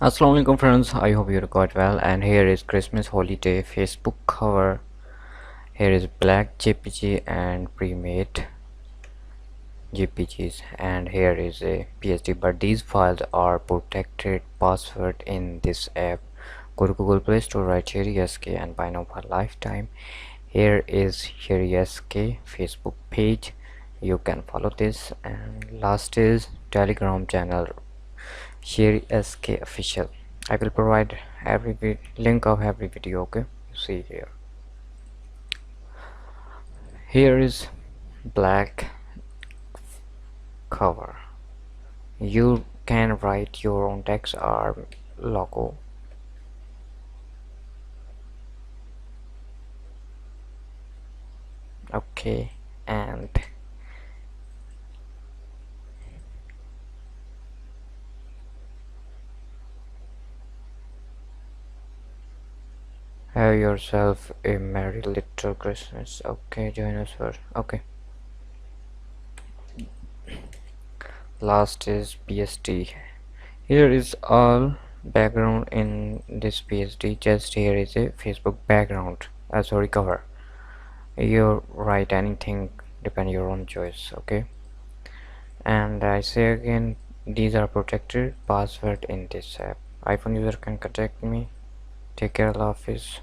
Assalamu alaikum friends, I hope you're quite well. And here is Christmas holiday Facebook cover. Here is black JPG and pre-made JPGs, and here is a PSD, but these files are protected password in this app. Go to Google Play Store, write Sheri SK and buy now for lifetime. Here is Sheri SK Facebook page, you can follow this. And last is Telegram channel Sheri SK official. I will provide every link of every video. Okay, you see here. Here is black cover. You can write your own text or logo. Okay, and have yourself a merry little Christmas. Okay, join us for okay. Last is PSD. Here is all background in this PSD. Just here is a Facebook background. Sorry, cover. You write anything, depend your own choice. Okay, and I say again, these are protected password in this app. iPhone user can contact me. Take care, Allah Hafiz.